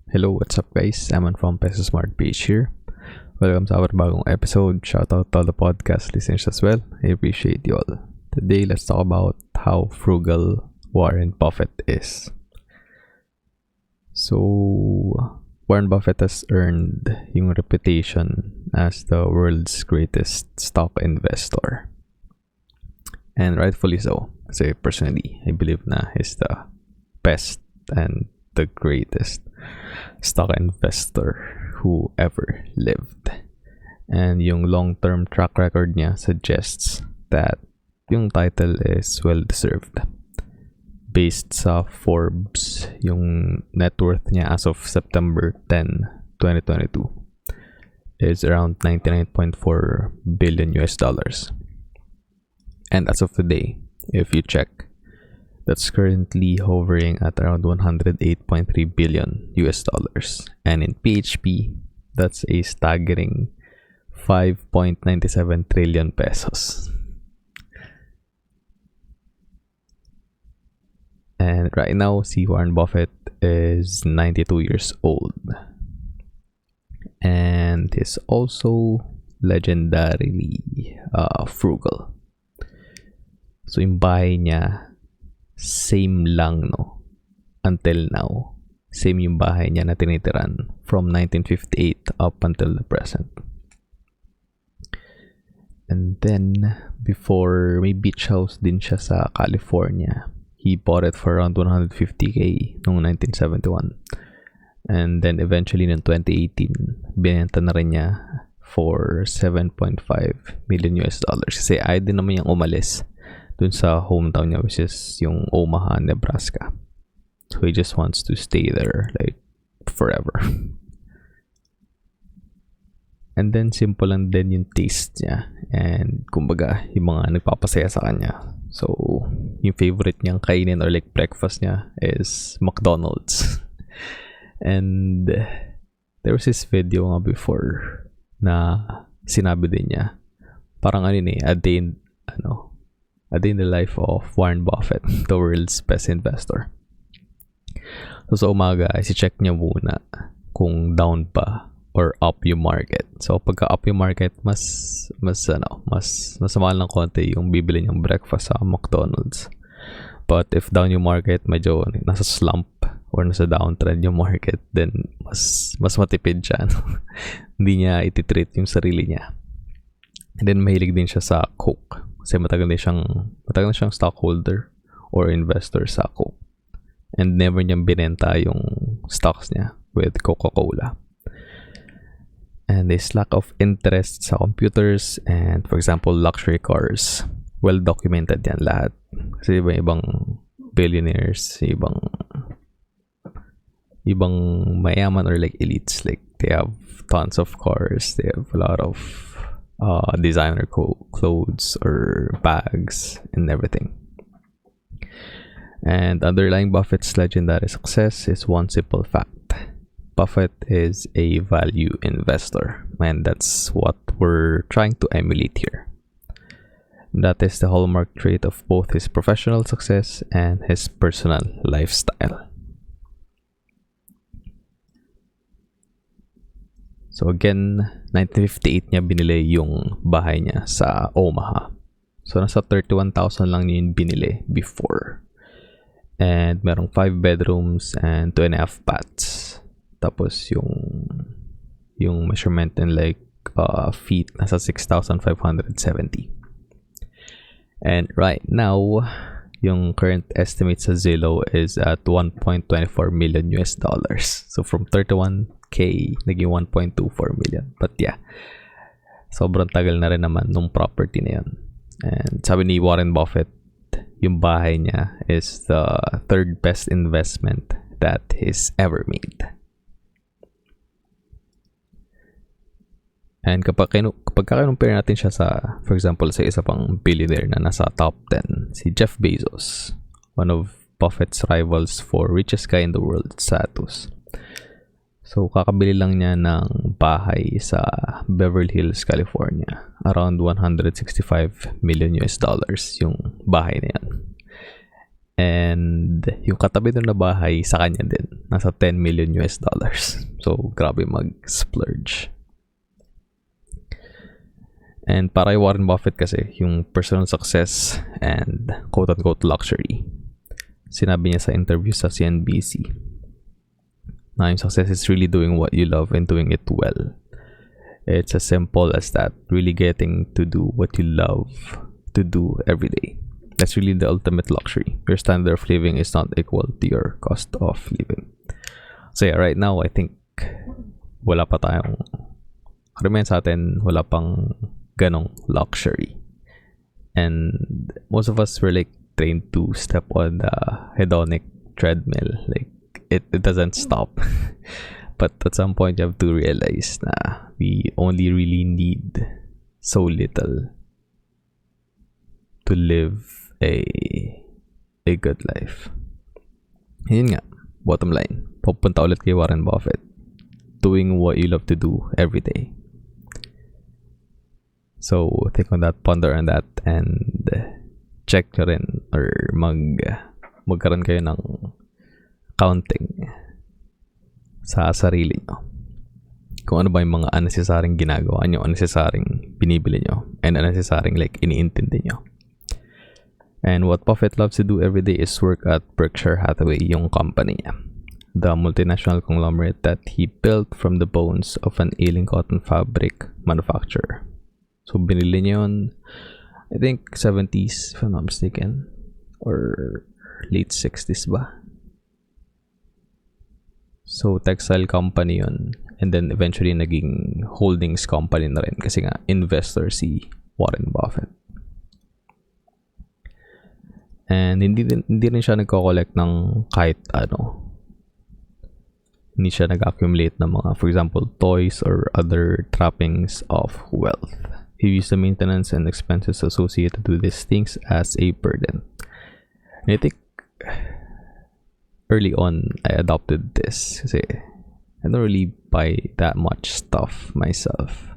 Hello, what's up guys? Simon from Peso Smart Page here. Welcome sa our bagong episode. Shoutout to all the podcast listeners as well. I appreciate you all. Today, let's talk about how frugal Warren Buffett is. So, Warren Buffett has earned yung reputation as the world's greatest stock investor. And rightfully so. Kasi personally, I believe na he's the best and the greatest stock investor who ever lived. And yung long-term track record niya suggests that yung title is well-deserved. Based sa Forbes, yung net worth niya as of September 10, 2022 is around $99.4 billion US dollars. And as of today, if you check, that's currently hovering at around $108.3 billion US dollars. And in PHP, that's a staggering 5.97 trillion pesos. And right now, si Warren Buffett is 92 years old. And he's also legendarily frugal. So yung bahay niya, same lang, no? Until now. Same yung bahay niya na tinitiran from 1958 up until the present. And then, before, may beach house din siya sa California. He bought it for around 150k noong 1971. And then, eventually, noong 2018, binenta na rin niya for 7.5 million US dollars. Kasi ayaw din naman niyang umalis dun sa hometown niya, which is yung Omaha, Nebraska. So he just wants to stay there like forever. And then simple lang din yung taste niya, and kumbaga yung mga nagpapasaya sa kanya. So yung favorite niyang kainin or like breakfast niya is McDonald's. And there was this video nga before na sinabi din niya, parang a day in the life of Warren Buffett, the world's best investor. So sa umaga, i-check niya muna kung down pa or up yung market. So pagka up yung market, mas mahal ng konti yung bibili niyang breakfast sa McDonald's. But if down yung market, medyo nasa slump or nasa downtrend yung market, then mas matipid siya. Hindi niya ititreat yung sarili niya. And then mahilig din siya sa Coke. Kasi matagal na siyang stockholder or investor sa Coke. And never niyang binenta yung stocks niya with Coca-Cola. And this lack of interest sa computers and, for example, luxury cars, well documented yan lahat. Kasi ibang billionaires, ibang mayaman or like elites, like they have tons of cars, they have a lot of designer clothes or bags and everything. And underlying Buffett's legendary success is one simple fact. Buffett is a value investor, and that's what we're trying to emulate here. That is the hallmark trait of both his professional success and his personal lifestyle. So again, 1958 niya binili yung bahay niya sa Omaha. So nasa 31,000 lang niya yung binili before. And merong 5 bedrooms and 2.5 baths. Tapos yung measurement in like feet nasa 6,570. And right now, yung current estimate sa Zillow is at 1.24 million US dollars. So from 31k, naging 1.24 million. But yeah, sobrang tagal na rin naman nung property na yun. And sabi ni Warren Buffett, yung bahay niya is the third best investment that he's ever made. And kapag compare natin siya sa, for example, sa isa pang billionaire na nasa top 10, si Jeff Bezos, one of Buffett's rivals for richest guy in the world status. So, kakabili lang niya ng bahay sa Beverly Hills, California. Around 165 million US dollars yung bahay na yan. And yung katabi doon na bahay, sa kanya din. nasa 10 million US dollars. So, grabe mag-splurge. And para kay Warren Buffett kasi, yung personal success and quote-unquote luxury, sinabi niya sa interview sa CNBC na yung success is really doing what you love and doing it well. It's as simple as that, really getting to do what you love to do every day. That's really the ultimate luxury. Your standard of living is not equal to your cost of living. So yeah, right now, I think wala pa tayong, karamihan sa atin, wala pang ganong luxury. And most of us were like trained to step on the hedonic treadmill. Like, it doesn't stop. But at some point, you have to realize na we only really need so little to live a good life. Yun nga, bottom line, pupunta ulit kay Warren Buffett, doing what you love to do every day. So think on that, ponder on that, and check nyo rin or magkaroon kayo ng counting sa sarili nyo kung ano ba yung mga unnecessaryong ginagawa nyo, unnecessaryong binibili nyo, and unnecessaryong like iniintindi nyo. And what Buffett loves to do every day is work at Berkshire Hathaway, yung company niya, the multinational conglomerate that he built from the bones of an ailing cotton fabric manufacturer. So binili niya yun, I think 70s if I'm not mistaken, or late 60s ba. So textile company yun, and then eventually naging holdings company na rin kasi nga investor si Warren Buffett. And hindi rin siya nagko-collect ng kahit ano. Hindi siya nag-accumulate ng mga, for example, toys or other trappings of wealth. He views the maintenance and expenses associated with these things as a burden. And I think early on, I adopted this kasi I don't really buy that much stuff myself.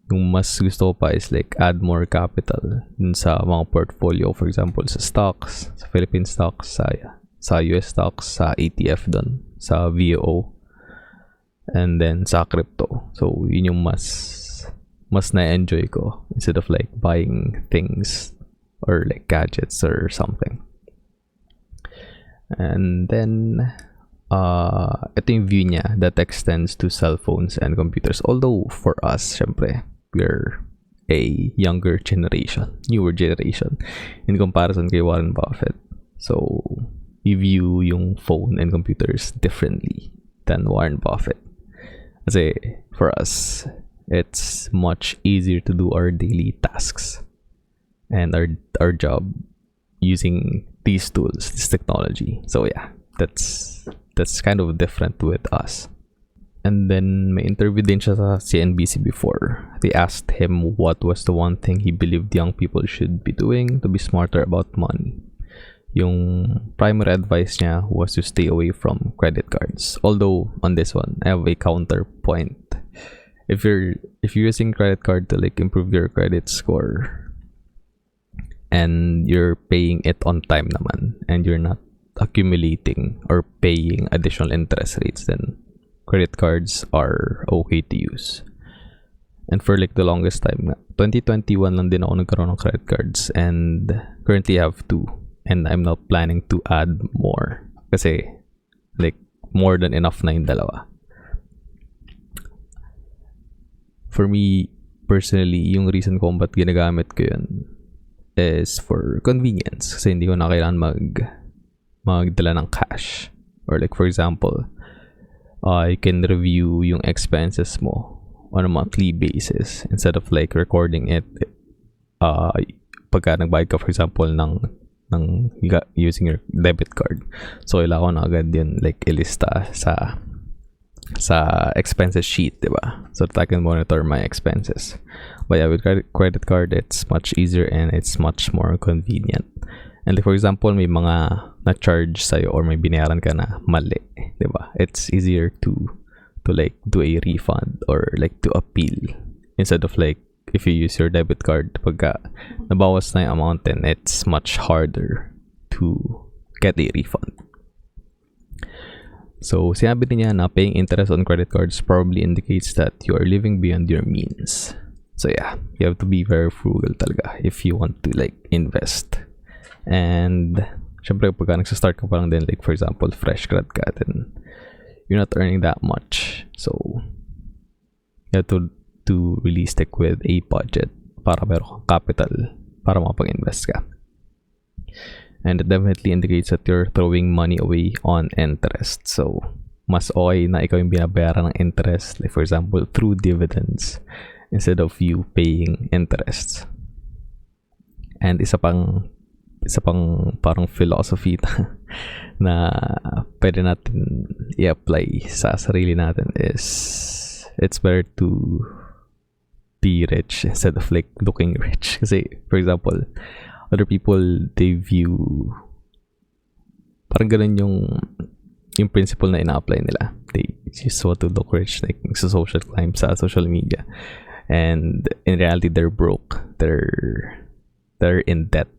Yung mas gusto ko pa is like add more capital dun sa mga portfolio, for example sa stocks, sa Philippine stocks, sa US stocks, sa ETF dun, sa VO, and then sa crypto. So yun yung mas na-enjoy ko instead of like buying things or like gadgets or something. And then ito yung view niya that extends to cell phones and computers. Although for us, syempre, we're a newer generation in comparison kay Warren Buffett. So, we view yung phone and computers differently than Warren Buffett. Kasi for us, it's much easier to do our daily tasks and our job using these tools, this technology. So yeah, that's kind of different with us. And then may interview din siya sa CNBC before. They asked him what was the one thing he believed young people should be doing to be smarter about money. Yung primary advice niya was to stay away from credit cards. Although on this one, I have a counterpoint. If you're using credit card to like improve your credit score and you're paying it on time naman and you're not accumulating or paying additional interest rates, then credit cards are okay to use. And for like the longest time, 2021 lang din ako nagkaroon ng credit cards, and currently I have 2, and I'm not planning to add more kasi like more than enough na yung dalawa. For me personally, yung reason kung ba't ginagamit ko yun is for convenience, kasi hindi ko na kailangan magdala ng cash. Or like for example, you can review yung expenses mo on a monthly basis instead of like recording it pagka nagbayad ka for example ng using your debit card. So kailangan ko na agad yun like ilista sa expenses sheet, diba? So that I can monitor my expenses. But yeah, with credit card, it's much easier and it's much more convenient. And like for example, may mga na-charge sa'yo or may binayaran ka na mali, diba? It's easier to like do a refund or like to appeal instead of like if you use your debit card, pagka nabawas na yung amount, then it's much harder to get a refund. So, sinabi niya na paying interest on credit cards probably indicates that you are living beyond your means. So, yeah, you have to be very frugal talaga if you want to like invest. And, syempre, pagka nagsastart ka pa lang din, like for example, fresh grad ka, then you're not earning that much. So, you have to really stick with a budget para meron kang capital para makapag-invest ka. And it definitely indicates that you're throwing money away on interest. So, mas okay na ikaw yung binabayaran ng interest, like for example, through dividends instead of you paying interest. And isa pang parang philosophy na pwede natin i-apply sa sarili natin is it's better to be rich instead of like looking rich. Kasi, for example, other people, they view parang ganun yung principle na ina-apply nila. They just want to look rich, like sa social climb, sa social media. And in reality, they're broke. They're in debt.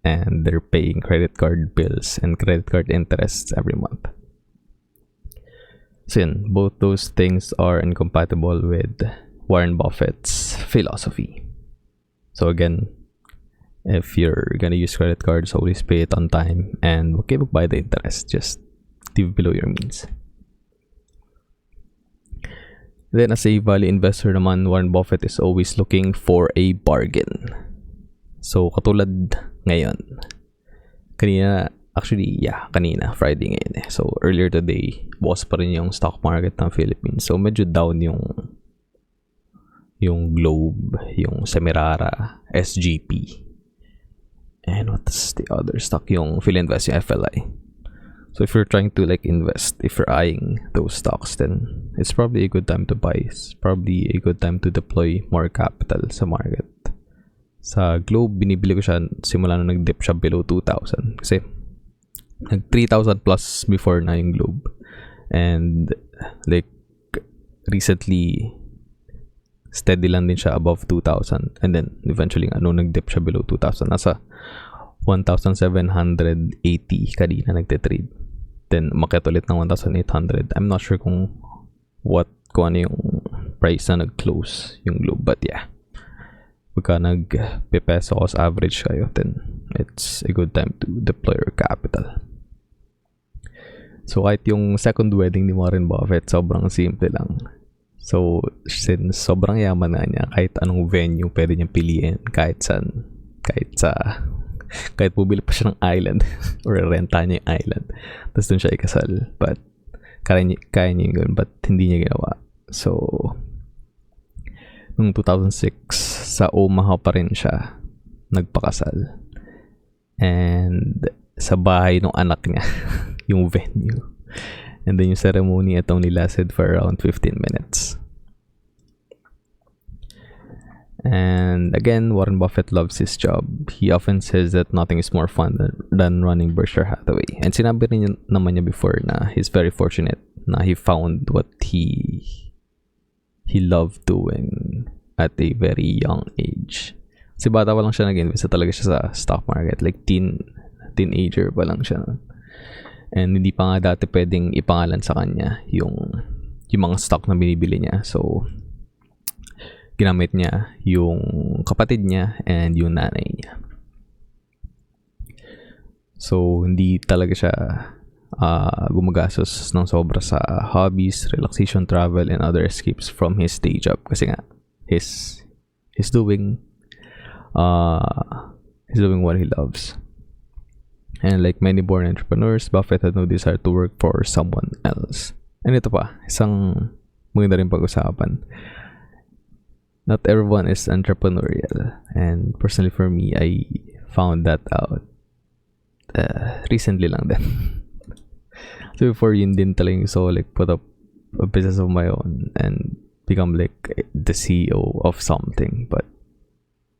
And they're paying credit card bills and credit card interests every month. So yun, both those things are incompatible with Warren Buffett's philosophy. So again, if you're gonna use credit cards, always pay it on time and okay, buy the interest. Just live below your means. Then as a value investor naman, Warren Buffett is always looking for a bargain. So katulad ngayon, kanina, Friday ngayon eh. So earlier today, bukas pa rin yung stock market ng Philippines. So medyo down yung Globe, yung Semirara, SGP. And what's the other stock? Yung Philinvest, yung FLI. So if you're trying to like invest, if you're eyeing those stocks, then it's probably a good time to buy. It's probably a good time to deploy more capital sa market. Sa Globe, binibili ko siya simula nung nag-dip siya below 2,000. Kasi nag 3,000 plus before na yung Globe. And like recently, steady lang din siya above 2,000. And then eventually nag-dip siya below 2,000. Nasa 1,780 kanina nagte-trade. Then umakyat ulit ng 1,800. I'm not sure kung ano yung price na nag-close yung Globe. But yeah, pagka nag-peso cost average kayo, then it's a good time to deploy your capital. So kahit yung second wedding ni Warren Buffett, sobrang simple lang. So since sobrang yaman na niya, kahit anong venue pwede niyang piliin, kahit bubili pa siya ng island or renta niya yung island, tapos dun siya ikasal. But kaya niya yun, but hindi niya ginawa. So noong 2006, sa Omaha pa rin siya nagpakasal. And sa bahay ng anak niya, yung venue. And then yung ceremony, itong lasted for around 15 minutes. And again, Warren Buffett loves his job. He often says that nothing is more fun than running Berkshire Hathaway. And sinabi rin naman niya before na he's very fortunate na he found what he loved doing at a very young age. Kasi bata pa lang siya nag-invest talaga siya sa stock market. Like teenager pa lang siya. And hindi pa nga dati pwedeng ipangalan sa kanya yung mga stock na binibili niya. So, ginamit niya yung kapatid niya and yung nanay niya. So, hindi talaga siya gumagastos ng sobra sa hobbies, relaxation, travel, and other escapes from his day job. Kasi nga, he's doing what he loves. And like many born entrepreneurs, Buffett had no desire to work for someone else. And ito pa, isang maganda rin pag-usapan. Not everyone is entrepreneurial. And personally for me, I found that out recently lang din. So before yun din talaga yung like put up a business of my own and become like the CEO of something, but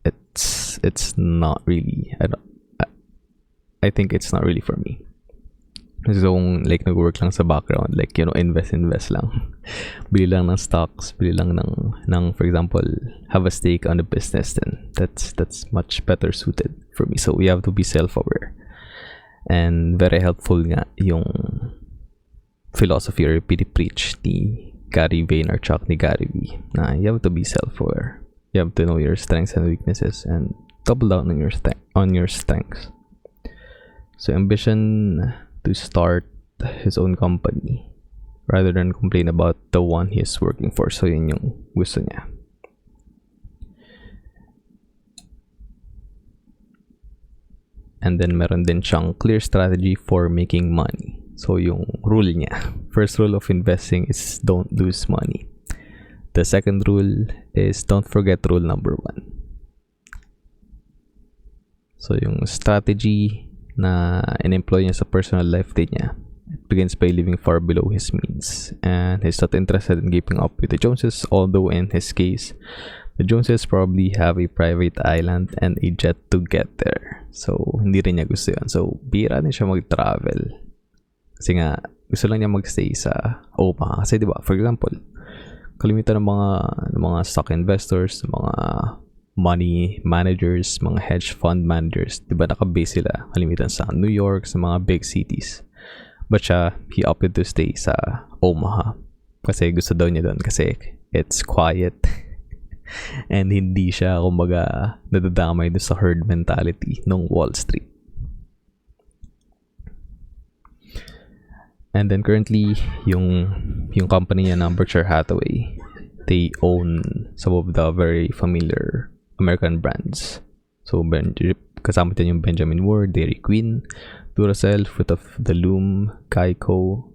it's not really, I think it's not really for me. So like nag-work lang sa background, like invest lang, bili lang ng stocks, bili lang ng for example have a stake on the business, then that's much better suited for me. So we have to be self-aware, and very helpful nga yung philosophy or pinipreach ni Gary Vaynerchuk, ni Gary V, na you have to be self-aware. You have to know your strengths and weaknesses and double down on your strengths. So ambition to start his own company rather than complain about the one he is working for. So yun yung gusto niya. And then meron din siyang clear strategy for making money. So yung rule niya, first rule of investing is don't lose money. The second rule is don't forget rule number 1. So yung strategy na in-employ niya sa personal life din niya, it begins by living far below his means, and he's not interested in keeping up with the Joneses, although in his case, the Joneses probably have a private island and a jet to get there. So hindi rin niya gusto yun. So bira din siya mag-travel. Kasi nga, gusto lang niya magstay sa Omaha. Kasi diba, for example, kalimitan ng mga stock investors, mga money managers, mga hedge fund managers, diba nakabase sila kalimitan sa New York, sa mga big cities. But siya, he opted to stay sa Omaha kasi gusto daw niya doon kasi it's quiet and hindi siya kumbaga nadadamay doon sa herd mentality ng Wall Street. And then currently, yung company niya na Berkshire Hathaway, they own some of the very familiar American brands. So, kasama din yung Benjamin Ward, Dairy Queen, Duracell, Fruit of the Loom, Geico,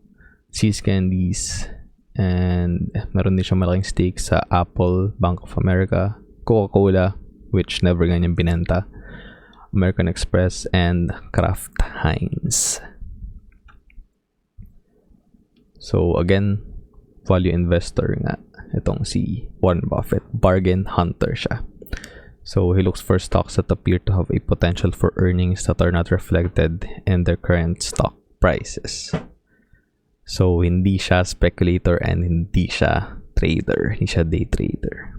See's Candies, and meron din siya malaking stake sa Apple, Bank of America, Coca-Cola, which never ganyan binenta, American Express, and Kraft Heinz. So again, value investor nga itong si Warren Buffett, bargain hunter siya. So he looks for stocks that appear to have a potential for earnings that are not reflected in their current stock prices. So hindi siya speculator and hindi siya trader, hindi siya day trader.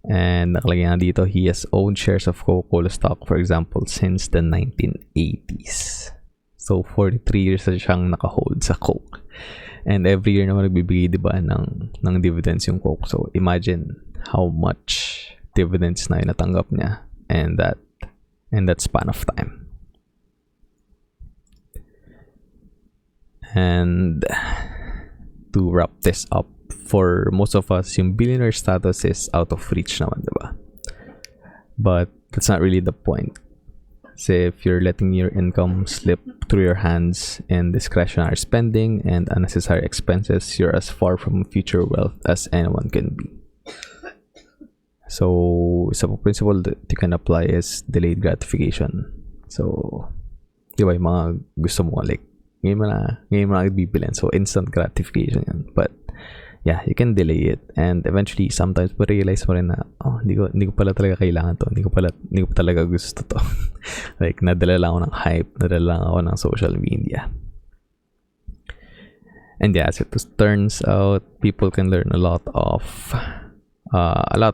And nakalagay nga dito, he has owned shares of Coca-Cola stock, for example, since the 1980s. So 43 years na siyang naka-hold sa Coke. And every year naman nagbibigay, diba, ng dividends yung Coke. So imagine how much dividends na natanggap niya and that span of time. And to wrap this up, for most of us, yung billionaire status is out of reach naman, diba? But that's not really the point. Say if you're letting your income slip through your hands in discretionary spending and unnecessary expenses, you're as far from future wealth as anyone can be. So, isa po principle that you can apply is delayed gratification. So, di ba yung mga gusto mo, like, ngayon mo na bibilin. So, instant gratification yan. But, yeah, you can delay it. And eventually, sometimes ma-realize mo rin na, hindi ko pala talaga kailangan to. Hindi ko pa talaga gusto to. Like, nadala lang ako ng hype. Nadala lang ako ng social media. And yeah, as it turns out, people can learn a lot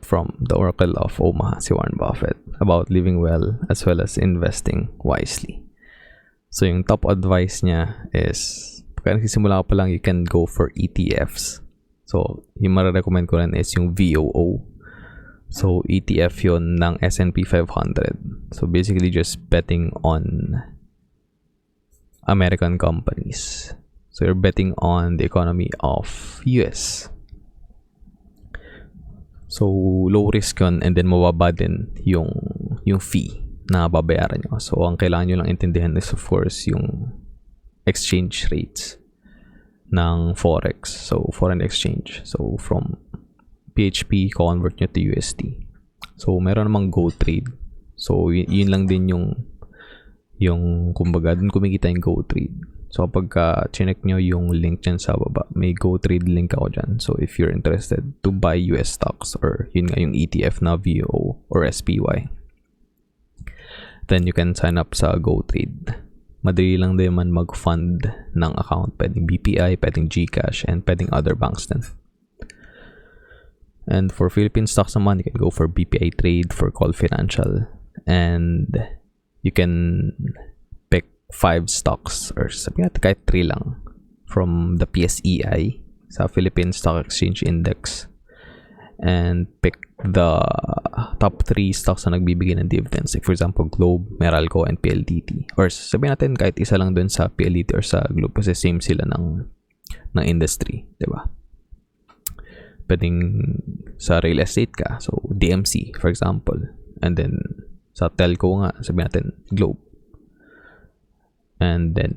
from the Oracle of Omaha, si Warren Buffett, about living well as investing wisely. So, yung top advice niya is, pagka nagsisimula ka pa lang, you can go for ETFs. So, yung marirecommend ko rin is yung VOO. So, ETF yon ng S&P 500. So, basically just betting on American companies. So, you're betting on the economy of US. So, low risk yun and then mababa din yung fee na babayaran nyo. So, ang kailangan nyo lang intindihan is of course yung exchange rates ng Forex. So, foreign exchange. So, from PHP, convert nyo to USD. So, meron namang Go Trade. So, yun lang din yung kumbaga, dun kumikita yung Go Trade. So, kapag chinek nyo yung link dyan sa baba, may Go Trade link ako dyan. So, if you're interested to buy US stocks or yun nga yung ETF na VO or SPY, then you can sign up sa Go Trade. Madali lang din man mag-fund ng account. Pwedeng BPI, pwedeng GCash, and pwedeng other banks din. And for Philippine stocks naman, you can go for BPI Trade, for Call Financial, and you can pick 5 stocks, or sabi natin kahit 3 lang, from the PSEI sa Philippine Stock Exchange Index and pick the top 3 stocks na nagbibigay ng dividends. Like for example, Globe, Meralco, and PLDT. Or sabihin natin kahit isa lang dun sa PLDT or sa Globe kasi same sila ng industry, diba? Pwedeng sa real estate ka, so DMC for example, and then sa telco nga, sabihin natin Globe, and then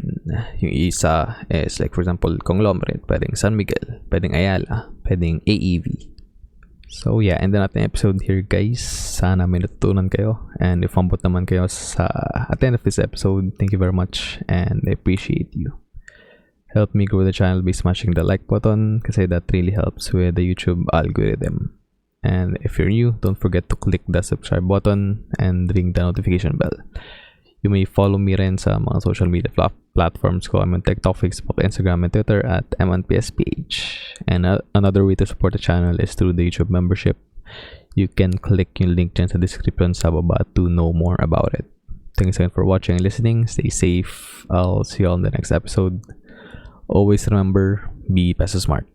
yung isa is like for example conglomerate, pwedeng San Miguel, pwedeng Ayala, pwedeng AEV. So yeah, end na natin episode here guys. Sana may natutunan kayo, and if umabot naman kayo at the end of this episode, thank you very much and I appreciate you. Help me grow the channel by smashing the like button kasi that really helps with the YouTube algorithm. And if you're new, don't forget to click the subscribe button and ring the notification bell. You may follow me rin sa mga social media platforms ko. I'm on TikTok, Facebook, Instagram, and Twitter at MNPSPH. And another way to support the channel is through the YouTube membership. You can click yung link dyan sa description sa baba to know more about it. Thanks again for watching and listening. Stay safe. I'll see you on the next episode. Always remember, be Peso smart.